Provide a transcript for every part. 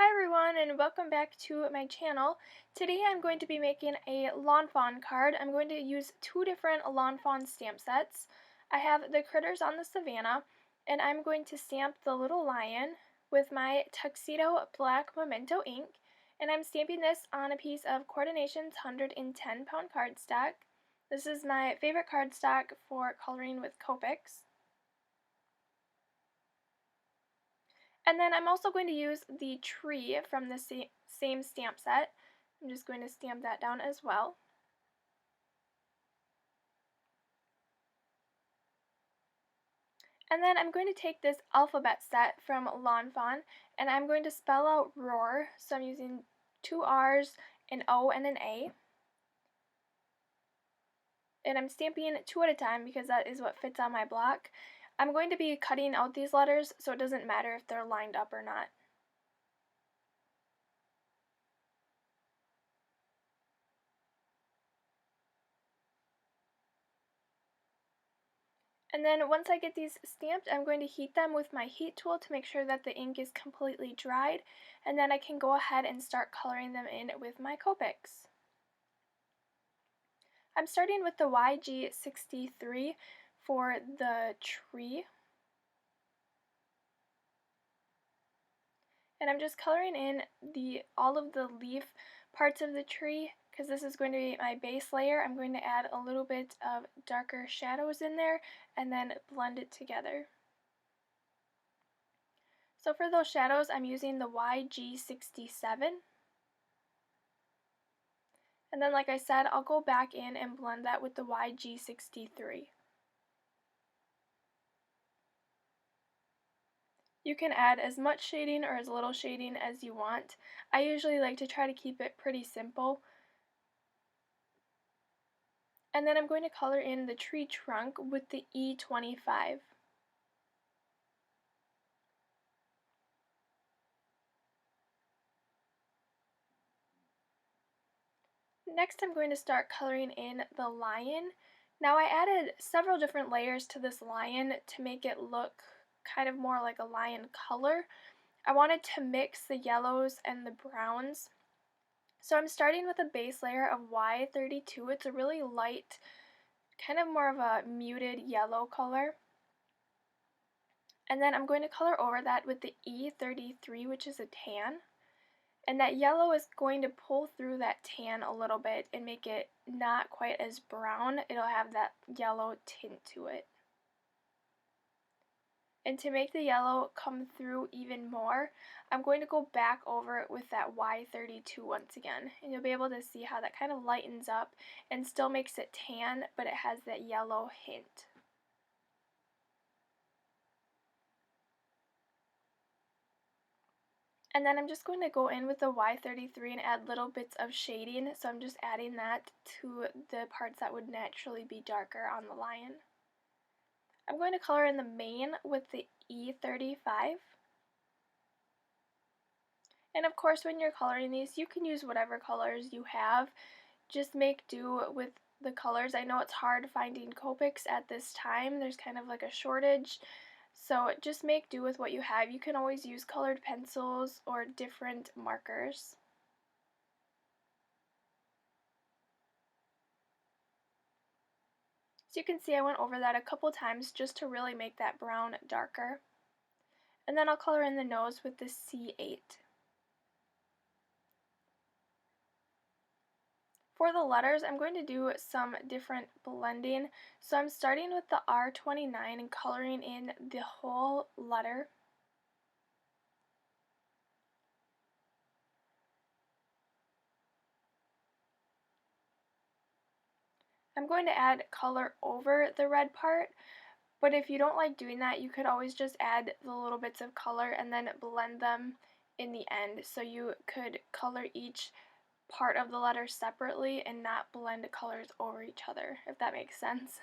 Hi everyone and welcome back to my channel. Today I'm going to be making a Lawn Fawn card. I'm going to use two different Lawn Fawn stamp sets. I have the Critters on the Savannah and I'm going to stamp the little lion with my Tuxedo Black Memento ink, and I'm stamping this on a piece of Coordination's 110-pound cardstock. This is my favorite cardstock for coloring with Copics. And then I'm also going to use the tree from the same stamp set. I'm just going to stamp that down as well. And then I'm going to take this alphabet set from Lawn Fawn and I'm going to spell out roar. So I'm using two R's, an O, and an A. And I'm stamping two at a time because that is what fits on my block. I'm going to be cutting out these letters so it doesn't matter if they're lined up or not. And then once I get these stamped, I'm going to heat them with my heat tool to make sure that the ink is completely dried, and then I can go ahead and start coloring them in with my Copics. I'm starting with the YG63 for the tree, and I'm just coloring in all of the leaf parts of the tree. Because this is going to be my base layer, I'm going to add a little bit of darker shadows in there and then blend it together. So for those shadows, I'm using the YG67. And then, like I said, I'll go back in and blend that with the YG63. You can add as much shading or as little shading as you want. I usually like to try to keep it pretty simple. And then I'm going to color in the tree trunk with the E25. Next, I'm going to start coloring in the lion. Now, I added several different layers to this lion to make it look kind of more like a lion color. I wanted to mix the yellows and the browns. So I'm starting with a base layer of Y32. It's a really light, kind of more of a muted yellow color. And then I'm going to color over that with the E33, which is a tan. And that yellow is going to pull through that tan a little bit and make it not quite as brown. It'll have that yellow tint to it. And to make the yellow come through even more, I'm going to go back over it with that Y32 once again. And you'll be able to see how that kind of lightens up and still makes it tan, but it has that yellow hint. And then I'm just going to go in with the Y33 and add little bits of shading. So I'm just adding that to the parts that would naturally be darker on the lion. I'm going to color in the mane with the E35. And of course, when you're coloring these, you can use whatever colors you have. Just make do with the colors. I know it's hard finding Copics at this time. There's kind of like a shortage. So just make do with what you have. You can always use colored pencils or different markers. So you can see I went over that a couple times just to really make that brown darker. And then I'll color in the nose with the C8. For the letters, I'm going to do some different blending. So I'm starting with the R29 and coloring in the whole letter. I'm going to add color over the red part, but if you don't like doing that, you could always just add the little bits of color and then blend them in the end. So you could color each part of the letter separately and not blend colors over each other, if that makes sense.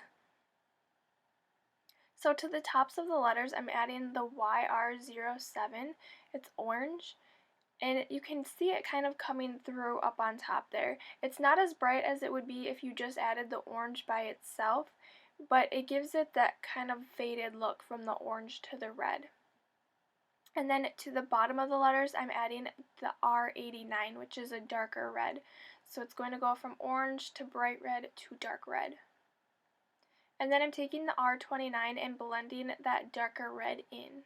So to the tops of the letters, I'm adding the YR07. It's orange, and you can see it kind of coming through up on top there. It's not as bright as it would be if you just added the orange by itself, but it gives it that kind of faded look from the orange to the red. And then to the bottom of the letters, I'm adding the R89, which is a darker red. So it's going to go from orange to bright red to dark red. And then I'm taking the R29 and blending that darker red in.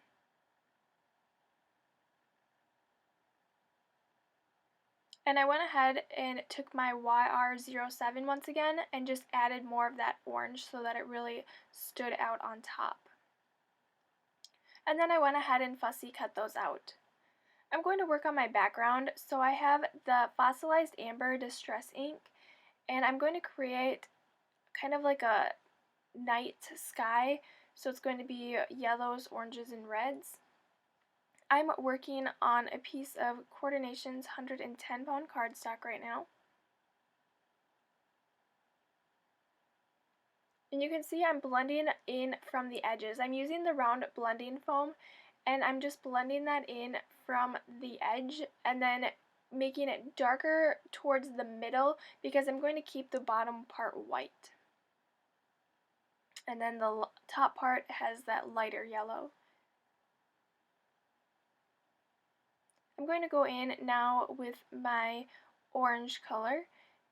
And I went ahead and took my YR07 once again and just added more of that orange so that it really stood out on top. And then I went ahead and fussy cut those out. I'm going to work on my background, so I have the Fossilized Amber Distress ink, and I'm going to create kind of like a night sky, so it's going to be yellows, oranges, and reds. I'm working on a piece of Coordination's 110-pound cardstock right now. And you can see I'm blending in from the edges. I'm using the round blending foam, and I'm just blending that in from the edge and then making it darker towards the middle because I'm going to keep the bottom part white. And then the top part has that lighter yellow. I'm going to go in now with my orange color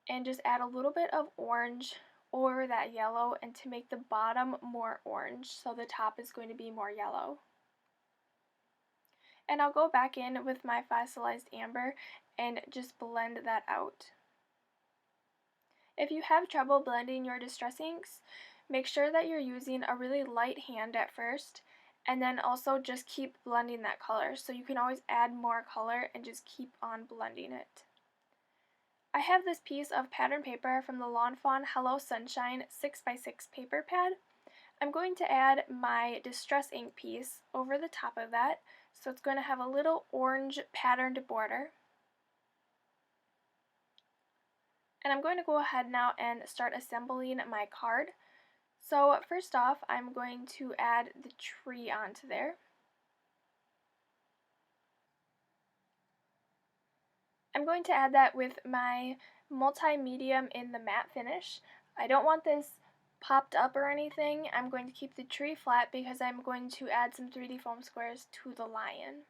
and just add a little bit of orange over that yellow and to make the bottom more orange, so the top is going to be more yellow. And I'll go back in with my Fossilized Amber and just blend that out. If you have trouble blending your distress inks, make sure that you're using a really light hand at first, and then also just keep blending that color, so you can always add more color and just keep on blending it. I have this piece of pattern paper from the Lawn Fawn Hello Sunshine 6x6 paper pad. I'm going to add my distress ink piece over the top of that, so it's going to have a little orange patterned border. And I'm going to go ahead now and start assembling my card. So first off, I'm going to add the tree onto there. I'm going to add that with my multi-medium in the matte finish. I don't want this popped up or anything. I'm going to keep the tree flat because I'm going to add some 3D foam squares to the lion.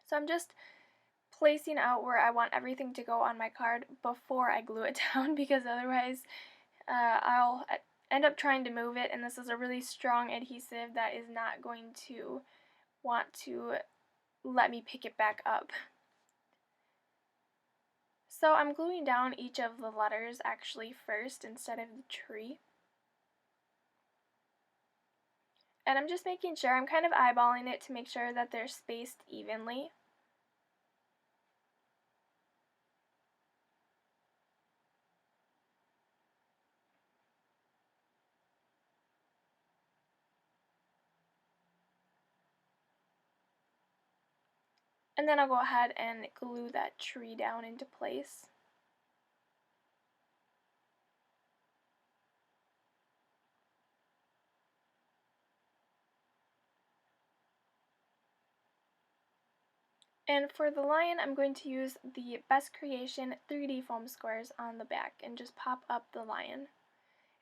So I'm just placing out where I want everything to go on my card before I glue it down, because otherwise I'll end up trying to move it, and this is a really strong adhesive that is not going to want to let me pick it back up. So I'm gluing down each of the letters actually first instead of the tree. And I'm just making sure, I'm kind of eyeballing it to make sure that they're spaced evenly. And then I'll go ahead and glue that tree down into place. And for the lion, I'm going to use the Best Creation 3D foam squares on the back and just pop up the lion.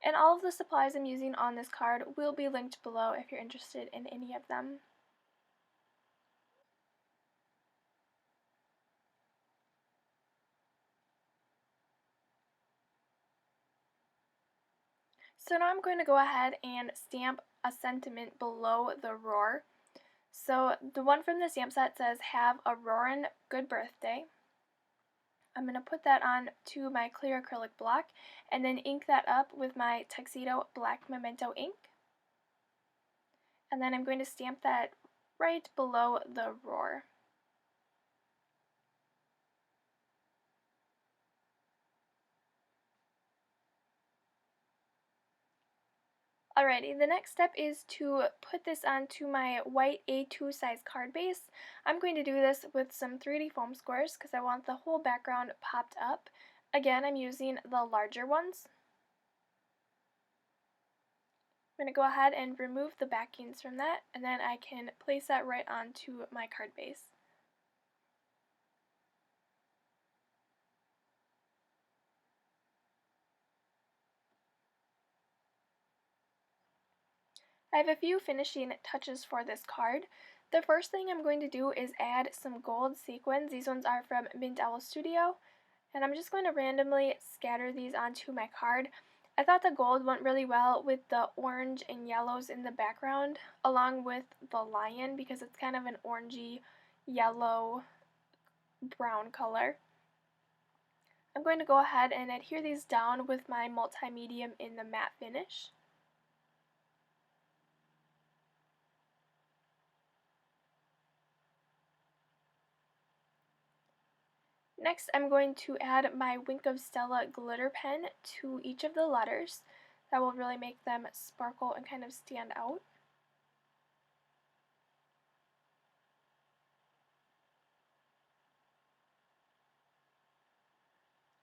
And all of the supplies I'm using on this card will be linked below if you're interested in any of them. So now I'm going to go ahead and stamp a sentiment below the roar. So the one from the stamp set says, "Have a roarin' good birthday." I'm going to put that on to my clear acrylic block and then ink that up with my Tuxedo Black Memento ink. And then I'm going to stamp that right below the roar. Alrighty, the next step is to put this onto my white A2 size card base. I'm going to do this with some 3D foam squares because I want the whole background popped up. Again, I'm using the larger ones. I'm going to go ahead and remove the backings from that, and then I can place that right onto my card base. I have a few finishing touches for this card. The first thing I'm going to do is add some gold sequins. These ones are from Mint Owl Studio. And I'm just going to randomly scatter these onto my card. I thought the gold went really well with the orange and yellows in the background, along with the lion, because it's kind of an orangey, yellow, brown color. I'm going to go ahead and adhere these down with my multi-medium in the matte finish. Next, I'm going to add my Wink of Stella glitter pen to each of the letters. That will really make them sparkle and kind of stand out.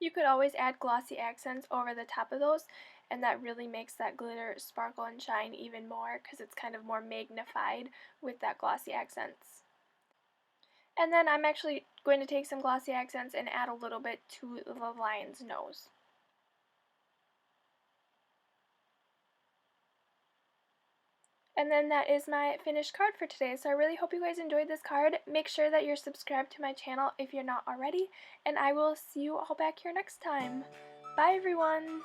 You could always add glossy accents over the top of those, and that really makes that glitter sparkle and shine even more because it's kind of more magnified with that glossy accents. And then I'm actually going to take some glossy accents and add a little bit to the lion's nose. And then that is my finished card for today. So I really hope you guys enjoyed this card. Make sure that you're subscribed to my channel if you're not already. And I will see you all back here next time. Bye everyone!